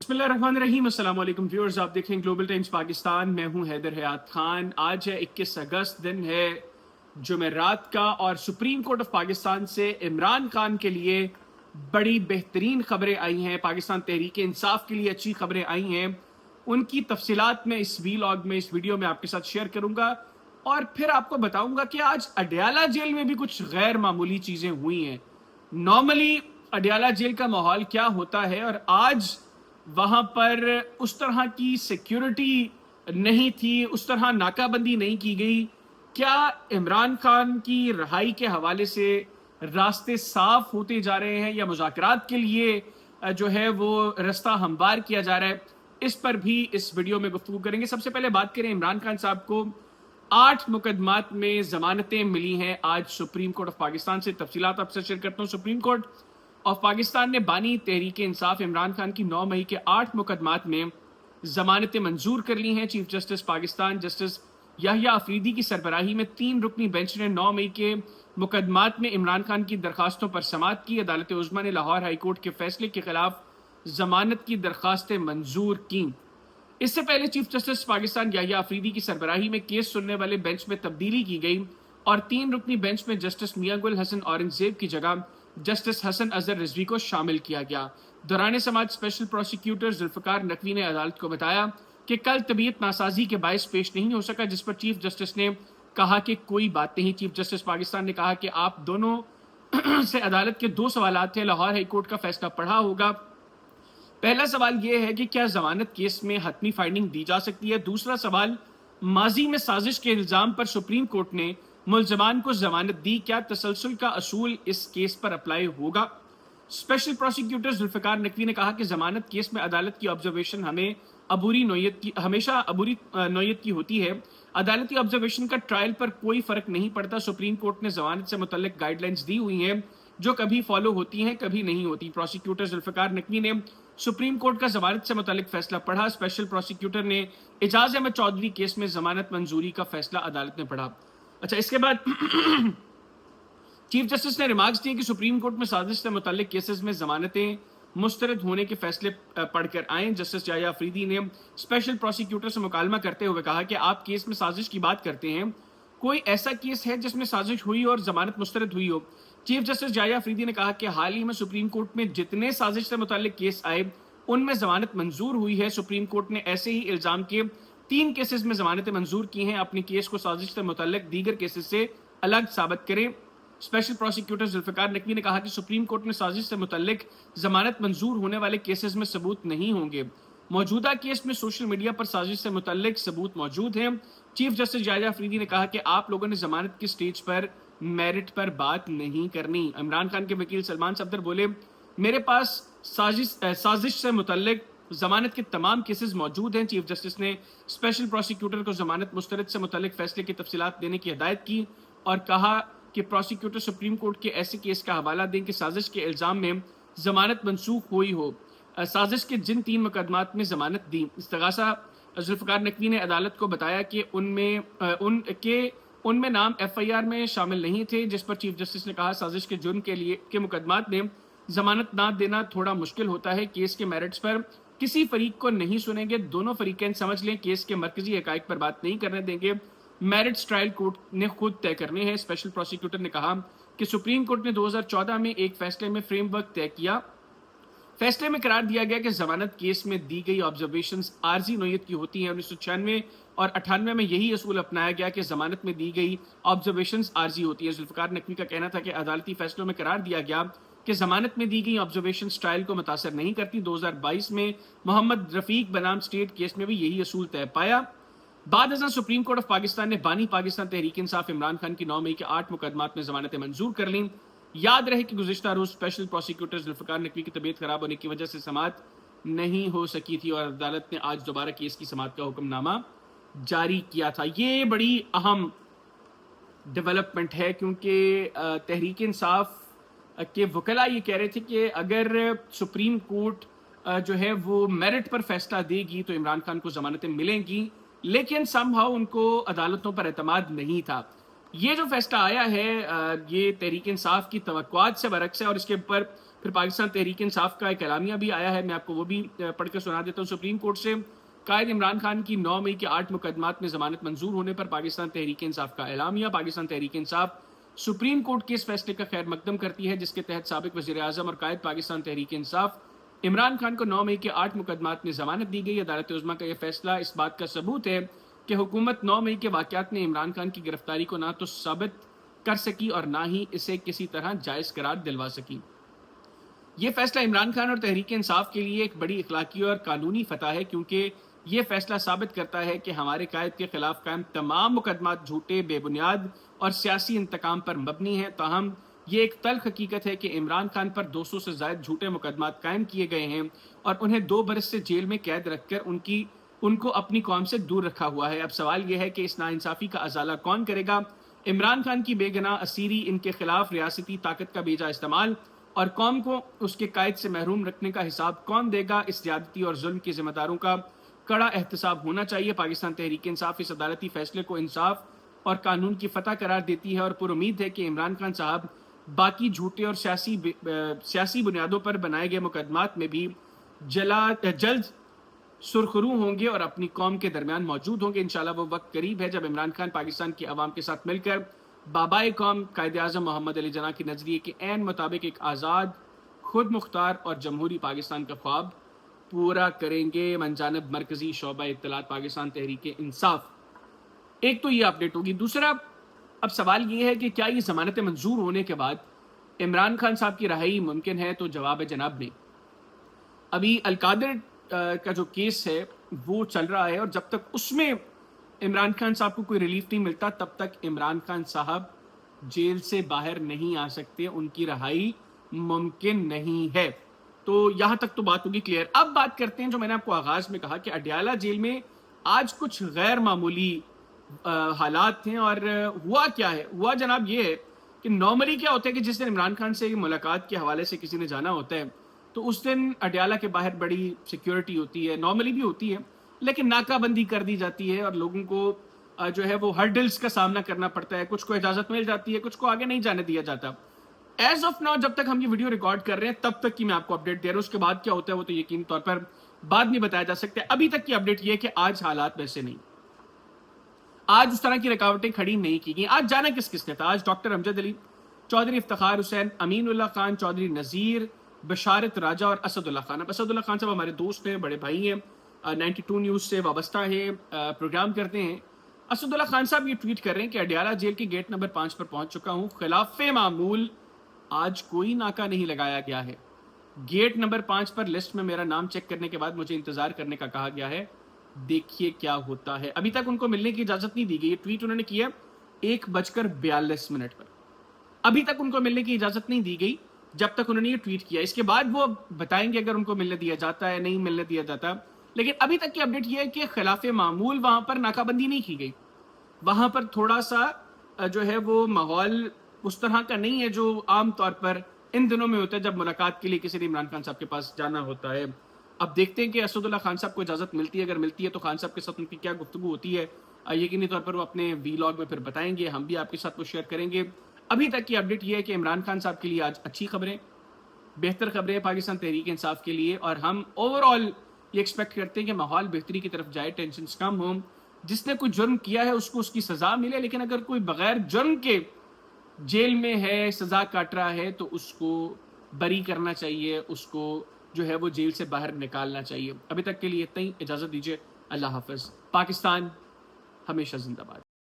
बिस्मिल्लाहिर्रहमानिर्रहीम। अस्सलाम वालेकुम व्यूअर्स, आप देखें ग्लोबल टाइम्स पाकिस्तान। मैं हूं हैदर हयात खान। आज है 21 अगस्त, दिन है जुमेरात का, और सुप्रीम कोर्ट ऑफ पाकिस्तान से इमरान खान के लिए बड़ी बेहतरीन खबरें आई हैं। पाकिस्तान तहरीक इंसाफ के लिए अच्छी खबरें आई हैं। उनकी तफसीलात मैं इस वीलॉग में, इस वीडियो में आपके साथ शेयर करूंगा, और फिर आपको बताऊंगा कि आज अडयाला जेल में भी कुछ गैर मामूली चीजें हुई हैं। नॉर्मली अडयाला जेल का माहौल क्या होता है, और आज वहां पर उस तरह की सिक्योरिटी नहीं थी, उस तरह नाकाबंदी नहीं की गई। क्या इमरान खान की रिहाई के हवाले से रास्ते साफ होते जा रहे हैं, या मुज़ाकरात के लिए जो है वो रास्ता हमवार किया जा रहा है? इस पर भी इस वीडियो में गुफ्तगू करेंगे। सबसे पहले बात करें, इमरान खान साहब को 8 मुकदमात में जमानतें मिली हैं आज सुप्रीम कोर्ट ऑफ पाकिस्तान से। तफसीलात आपसे शेयर करता हूँ। सुप्रीम कोर्ट ऑफ पाकिस्तान ने बानी तहरीक इंसाफ इमरान खान की 9 मई के 8 मुकदमात में जमानतें मंजूर कर ली हैं। Chief Justice Pakistan Justice Yahya Afridi की सरबराही में 3 रुकनी बेंच ने 9 मई के मुकदमात में इमरान खान की दरखास्तों पर समाअत की। अदालत उज़्मा ने लाहौर हाई कोर्ट के फैसले के खिलाफ जमानत की दरखास्तें मंजूर की। इससे पहले चीफ जस्टिस पाकिस्तान याहिया अफरीदी की सरबराही में केस सुनने वाले बेंच में तब्दीली की गई, और 3 रुकनी बेंच में जस्टिस मियां गुल हसन औरंगजेब की जगह जस्टिस हसन अजहर रिजवी को शामिल किया गया। दौरान समाज स्पेशल प्रोसिक्यूटर जुल्फकार नकवी ने अदालत को बताया कि कल तबीयत नासाजी के बायस पेश नहीं हो सका, जिस पर चीफ जस्टिस ने कहा कि कोई बात नहीं। चीफ जस्टिस पाकिस्तान ने कहा कि आप दोनों से अदालत के 2 सवाल थे। लाहौर हाई कोर्ट का फैसला पढ़ा होगा। पहला सवाल यह है कि क्या जमानत केस में हतमी फाइंडिंग दी जा सकती है। दूसरा सवाल, माजी में साजिश के इल्जाम पर सुप्रीम कोर्ट ने मुलजमान को जमानत दी, क्या तसलसल का असूल इस केस पर अप्लाई होगा। स्पेशल प्रोसिक्यूटर जुल्फकार नकवी ने कहा कि जमानत केस में अदालत की ऑब्जर्वेशन हमेशा अबूरी नोयत की होती है। अदालती ऑब्जर्वेशन का ट्रायल पर कोई फर्क नहीं पड़ता। सुप्रीम कोर्ट ने जमानत से मुतल्लिक गाइडलाइंस दी हुई हैं, जो कभी फॉलो होती हैं, कभी नहीं होती। प्रोसिक्यूटर जुल्फकार नकवी ने सुप्रीम कोर्ट का जमानत से मुतल्लिक फैसला पढ़ा। स्पेशल प्रोसिक्यूटर ने एजाज अहमद चौधरी केस में जमानत मंजूरी का फैसला अदालत ने पढ़ा। अच्छा, इसके बाद चीफ जस्टिस ने रिमार्क्स दिए कि सुप्रीम कोर्ट में साजिश से मुतल्लिक केसेस में जमानतें मुस्तरद होने के फैसले पढ़कर आए। जस्टिस याहिया अफरीदी ने स्पेशल प्रोसिक्यूटर से मुकालमा करते हुए कहा कि आप केस में साजिश की बात करते हैं, कोई ऐसा केस है जिसमें साजिश हुई और जमानत मुस्तरद हुई हो। चीफ जस्टिस याहिया अफरीदी ने कहा कि हाल ही में सुप्रीम कोर्ट में जितने साजिश से मुतल्लिक केस आए उनमें जमानत मंजूर हुई है। सुप्रीम कोर्ट ने ऐसे ही इल्जाम के 3 केसेस में जमानतें मंजूर की हैं। अपने केस को साजिश से मुतल्लिक दीगर केसेस से अलग साबित करें। स्पेशल प्रोसिक्यूटर जुल्फकार नकवी ने कहा कि सुप्रीम कोर्ट में साजिश से मुतल्लिक जमानत मंजूर होने वाले केसेस में सबूत नहीं होंगे। मौजूदा केस में सोशल मीडिया पर साजिश से मुतल्लिक सबूत मौजूद हैं। चीफ जस्टिस याहिया अफरीदी ने कहा कि आप लोगों ने जमानत की स्टेज पर मेरिट पर बात नहीं करनी। इमरान खान के वकील सलमान सफदर बोले, मेरे पास साजिश से मुतल्लिक जमानत के तमाम केसेस मौजूद हैं। चीफ जस्टिस ने स्पेशल प्रोसिक्यूटर को जमानत मुस्तरद से मुतल्लिक फैसले की तफसीलात देने की हिदायत की, और कहा कि प्रोसिक्यूटर सुप्रीम कोर्ट के ऐसे केस का हवाला दें कि साजिश के इल्जाम में जमानत मनसूख हुई हो। साजिश के जिन 3 मुकदमात में जमानत दी, इस्तगासा जुल्फकार नकवी ने अदालत को बताया कि उनमें नाम FIR में शामिल नहीं थे, जिस पर चीफ जस्टिस ने कहा साजिश के जुर्म के मुकदमात में जमानत ना देना थोड़ा मुश्किल होता है। केस के मेरिट्स पर किसी फरीक को नहीं सुनेंगे, दोनों फरीकैन समझ लें, केस के मरकजी हकाइक पर बात नहीं करने देंगे। मेरिट्स ट्रायल कोर्ट ने खुद तय करने हैं। स्पेशल प्रोसिक्यूटर ने कहा कि सुप्रीम कोर्ट ने 2014 में एक फैसले में फ्रेमवर्क तय किया। फैसले में करार दिया गया कि जमानत केस में दी गई ऑब्जर्वेशंस आर्जी नोयत की होती हैं। 1996 और 98 में यही असूल अपनाया गया कि जमानत में दी गई ऑब्जर्वेशंस आर्जी होती है। जुल्फकार नकवी का कहना था कि अदालती फैसलों में करार दिया गया कि जमानत में दी गई ऑब्जर्वेशंस ट्रायल को मुतासर नहीं करती। 2022 में मोहम्मद रफीक बनाम स्टेट केस में भी यही असूल तय पाया। बाद अज़ां सुप्रीम कोर्ट ऑफ पाकिस्तान ने बानी पाकिस्तान तहरीक इंसाफ इमरान खान की 9 मई के 8 मुकदमात में जमानतें मंजूर कर लीं। याद रहे कि गुज़िश्ता रोज स्पेशल प्रोसिक्यूटर जुल्फकार नकवी की तबीयत खराब होने की वजह से समाअत नहीं हो सकी थी, और अदालत ने आज दोबारा केस की समाअत का हुक्मनामा जारी किया था। ये बड़ी अहम डेवलपमेंट है, क्योंकि तहरीक इंसाफ के वकला ये कह रहे थे कि अगर सुप्रीम कोर्ट जो है वो मेरिट पर फैसला देगी तो इमरान खान को जमानतें मिलेंगी, लेकिन समहाउ उनको अदालतों पर एतमाद नहीं था। ये जो फैसला आया है ये तहरीक इंसाफ की तवक्कुआत से बरक्स है, और इसके ऊपर پھر پاکستان تحریک انصاف کا ایک اعلامیہ بھی آیا ہے، میں آپ کو وہ بھی پڑھ کر سنا دیتا ہوں۔ سپریم کورٹ سے قائد عمران خان کی 9 مئی کے 8 مقدمات میں ضمانت منظور ہونے پر پاکستان تحریک انصاف کا اعلامیہ۔ پاکستان تحریک انصاف سپریم کورٹ کے اس فیصلے کا خیر مقدم کرتی ہے جس کے تحت سابق وزیر اعظم اور قائد پاکستان تحریک انصاف عمران خان کو 9 مئی کے 8 مقدمات میں ضمانت دی گئی۔ عدالت عظمیٰ کا یہ فیصلہ اس بات کا ثبوت ہے کہ حکومت 9 مئی کے واقعات میں عمران خان کی گرفتاری کو نہ تو ثابت کر سکی اور نہ ہی اسے کسی طرح جائز قرار دلوا سکی۔ یہ فیصلہ عمران خان اور تحریک انصاف کے لیے ایک بڑی اخلاقی اور قانونی فتح ہے، کیونکہ یہ فیصلہ ثابت کرتا ہے کہ ہمارے قائد کے خلاف قائم تمام مقدمات جھوٹے، بے بنیاد اور سیاسی انتقام پر مبنی ہیں۔ تاہم یہ ایک تلخ حقیقت ہے کہ عمران خان پر 200 سے زائد جھوٹے مقدمات قائم کیے گئے ہیں اور انہیں 2 برس سے جیل میں قید رکھ کر ان کو اپنی قوم سے دور رکھا ہوا ہے۔ اب سوال یہ ہے کہ اس ناانصافی کا ازالہ کون کرے گا؟ عمران خان کی بے گناہ اسیری، ان کے خلاف ریاستی طاقت کا بیجا استعمال اور قوم کو اس کے قائد سے محروم رکھنے کا حساب کون دے گا؟ اس زیادتی اور ظلم کے ذمہ داروں کا کڑا احتساب ہونا چاہیے۔ پاکستان تحریک انصاف اس عدالتی فیصلے کو انصاف اور قانون کی فتح قرار دیتی ہے اور پر امید ہے کہ عمران خان صاحب باقی جھوٹے اور سیاسی بنیادوں پر بنائے گئے مقدمات میں بھی جلد سرخرو ہوں گے اور اپنی قوم کے درمیان موجود ہوں گے۔ انشاءاللہ وہ وقت قریب ہے جب عمران خان پاکستان کی عوام کے ساتھ مل کر بابائے قوم قائد اعظم محمد علی جناح کے نظریے کے عین مطابق ایک آزاد، خود مختار اور جمہوری پاکستان کا خواب پورا کریں گے۔ من جانب مرکزی شعبہ اطلاعات پاکستان تحریک انصاف۔ ایک تو یہ اپڈیٹ ہوگی۔ دوسرا، اب سوال یہ ہے کہ کیا یہ ضمانتیں منظور ہونے کے بعد عمران خان صاحب کی رہائی ممکن ہے؟ تو جواب ہے جناب نہیں۔ ابھی القادر کا جو کیس ہے وہ چل رہا ہے اور جب تک اس میں عمران خان صاحب کو کوئی ریلیف نہیں ملتا تب تک عمران خان صاحب جیل سے باہر نہیں آ سکتے، ان کی رہائی ممکن نہیں ہے۔ تو یہاں تک تو بات ہوگی کلیئر۔ اب بات کرتے ہیں جو میں نے آپ کو آغاز میں کہا کہ اڈیالہ جیل میں آج کچھ غیر معمولی حالات تھے، اور ہوا کیا ہے؟ ہوا جناب یہ ہے کہ نارملی کیا ہوتا ہے کہ جس دن عمران خان سے ملاقات کے حوالے سے کسی نے جانا ہوتا ہے تو اس دن اڈیالہ کے باہر بڑی سیکیورٹی ہوتی ہے، نارملی بھی ہوتی ہے، لیکن ناکہ بندی کر دی جاتی ہے اور لوگوں کو جو ہے وہ ہرڈلز کا سامنا کرنا پڑتا ہے۔ کچھ کو اجازت مل جاتی ہے، کچھ کو آگے نہیں جانے دیا جاتا۔ ایز آف ناؤ جب تک ہم یہ ویڈیو ریکارڈ کر رہے ہیں تب تک کی میں آپ کو اپڈیٹ دے رہا ہوں، اس کے بعد کیا ہوتا ہے وہ تو یقینی طور پر بعد میں بتایا جا سکتا ہے۔ ابھی تک کی اپڈیٹ یہ ہے کہ آج حالات ویسے نہیں، آج اس طرح کی رکاوٹیں کھڑی نہیں کی گئی۔ آج جانا کس نے تھا؟ آج ڈاکٹر امجد علی، چودھری افتخار حسین، امین اللہ خان، چودھری نذیر، بشارت راجہ اور اسد اللہ خان۔ اب اسد اللہ خان صاحب ہمارے دوست ہیں، بڑے بھائی ہیں، 92 نیوز سے وابستہ ہیں، پروگرام کرتے ہیں۔ اسد اللہ خان صاحب یہ ٹویٹ کر رہے ہیں کہ اڈیالہ جیل کے گیٹ نمبر 5 پر پہنچ چکا ہوں، خلاف معمول آج کوئی ناکہ نہیں لگایا گیا ہے۔ گیٹ نمبر 5 پر لسٹ میں میرا نام چیک کرنے کے بعد مجھے انتظار کرنے کا کہا گیا ہے، دیکھیے کیا ہوتا ہے۔ ابھی تک ان کو ملنے کی اجازت نہیں دی گئی۔ یہ ٹویٹ انہوں نے کیا 1:42 پر۔ ابھی تک ان کو ملنے کی اجازت نہیں دی گئی جب تک انہوں نے یہ ٹویٹ کیا۔ اس کے بعد وہ بتائیں گے اگر ان کو ملنے دیا جاتا ہے نہیں ملنے دیا جاتا، لیکن ابھی تک کی اپڈیٹ یہ ہے کہ خلاف معمول وہاں پر ناکہ بندی نہیں کی گئی۔ وہاں پر تھوڑا سا جو ہے وہ ماحول اس طرح کا نہیں ہے جو عام طور پر ان دنوں میں ہوتا ہے جب ملاقات کے لیے کسی نے عمران خان صاحب کے پاس جانا ہوتا ہے۔ اب دیکھتے ہیں کہ اسد اللہ خان صاحب کو اجازت ملتی ہے، اگر ملتی ہے تو خان صاحب کے ساتھ ان کی کیا گفتگو ہوتی ہے، یقینی طور پر وہ اپنے ویلاگ میں پھر بتائیں گے، ہم بھی آپ کے ساتھ وہ شیئر کریں گے۔ ابھی تک کی اپڈیٹ یہ ہے کہ عمران خان صاحب کے لیے آج اچھی خبریں، بہتر خبریں پاکستان تحریک انصاف کے لیے، اور ہم اوور آل یہ ایکسپیکٹ کرتے ہیں کہ ماحول بہتری کی طرف جائے، ٹینشنز کم ہوں، جس نے کوئی جرم کیا ہے اس کو اس کی سزا ملے، لیکن اگر کوئی بغیر جرم کے جیل میں ہے، سزا کاٹ رہا ہے، تو اس کو بری کرنا چاہیے، اس کو جو ہے وہ جیل سے باہر نکالنا چاہیے۔ ابھی تک کے لیے اتنا ہی، اجازت دیجیے، اللہ حافظ۔ پاکستان ہمیشہ زندہ باد۔